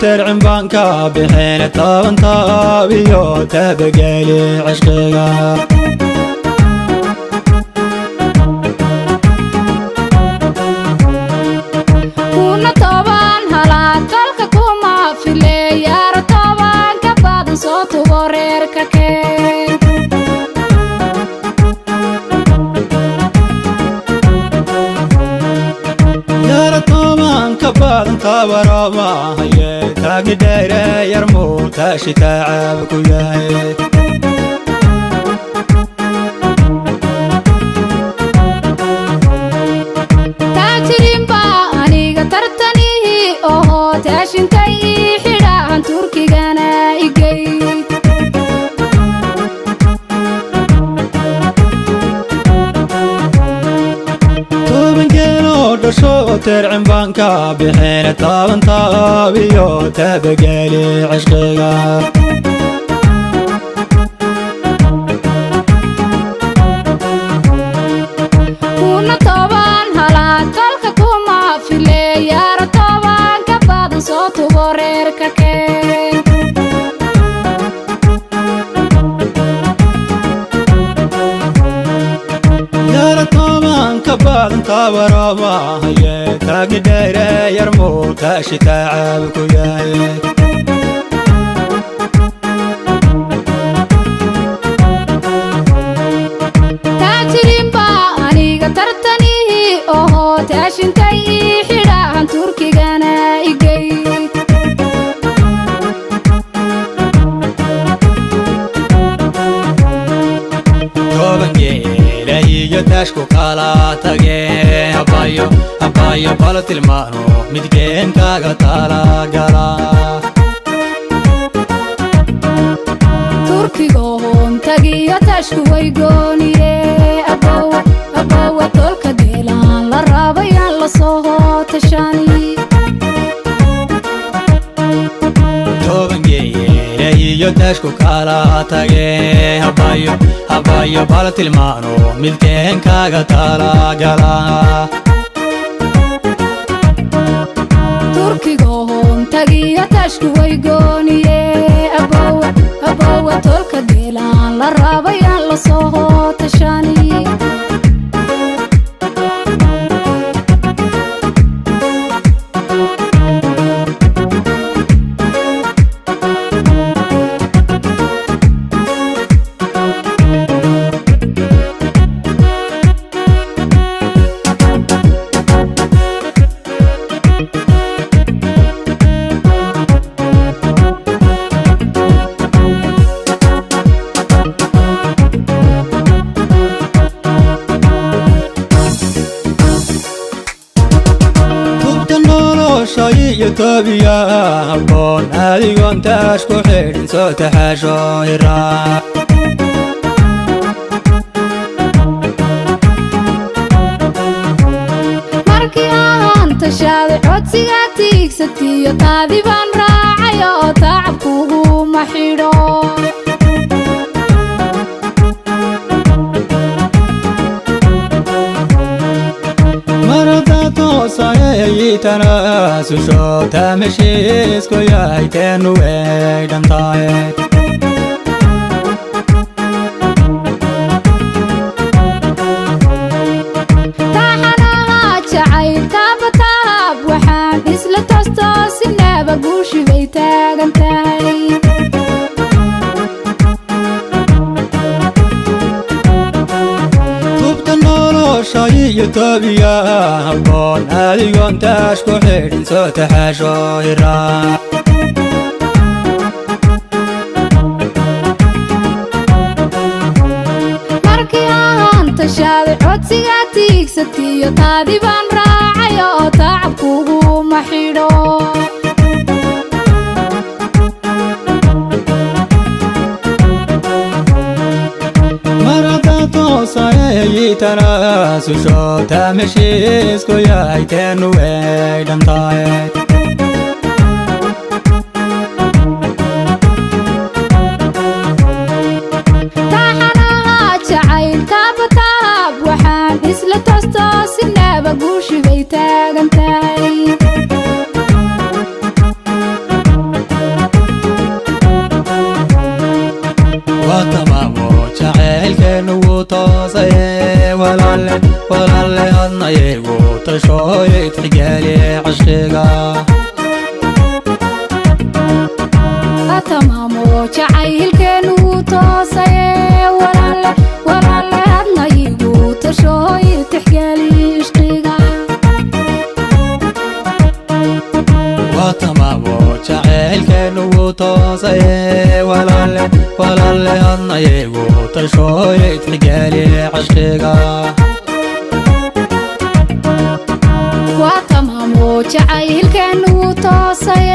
ترعن بانكا بحين طابن طابيو تبقى لي عشقها كنا طبعا هلا قلك كوما في الليار طبعا كبعد صوت ورير ككين يا طبعا كبعد طابرا ما هي تاقي دايرة يرمو تاشي تعبك وياي تاجرين باني قطرتني اوه تاشين تاي حراhan turkigana igay toban geelo dhasho tercin baanka bixin taaban taabiyo tabagali cishqiga kuna toban hala qalka kuma file yar toban ka badan soo tubo reerka keen yar toban ka badan taabaro ma haye taagi dheere yarmo taashi taacab ku yahay taashintay xidhaan turkigana igay toban geela iyo taashku kala tageen abayo bala tilmaano midgeenkaaga talagala turkigoon tagiyo taashku way gooniye abawa tolka geelaan la raabayaan la soo tashani toban geela iyo taashku kala tageen abayo bala tilmaano midgeenkaaga talagala turkigoon tagiyo taashku way gooniye abawa tolka geelaan la raabayaan la soo tashani يتوبيا هبون هذيقون تاشكو حيرين صوت حاشو هراء markii aan tashaaday codsiga tiigsatiyo taadi baan raacayo tacabkugu ma xidho sayayitana susho tameshisko yaitenu weydhantaye taxanaha jacaylka bataab waxaan isla toostoosinaba guushi bay taagan tahay يتوبيا هبون هذيقون تاشكو حيرين صوت حاشو هراء markii aan tashaaday codsiga tiigsatiyo taadi baan raacayo tacabkugu ma xidho sayayitana susho tameshisko yaitenu weydhantaye taxanaha jacaylka bataab waxaan isla toostoosinaba guushi bay taagan tahay يقو تشوي تحقالي عشقيقا تمامو جعيل كانوا توصي ولا هدنا يقو تشوي تحقالي عشقيقا وتمامو جعيل كانوا توصي ولا هدنا يقو تشوي تحقالي عشقيقا وتمامو جعيل كانوا توصي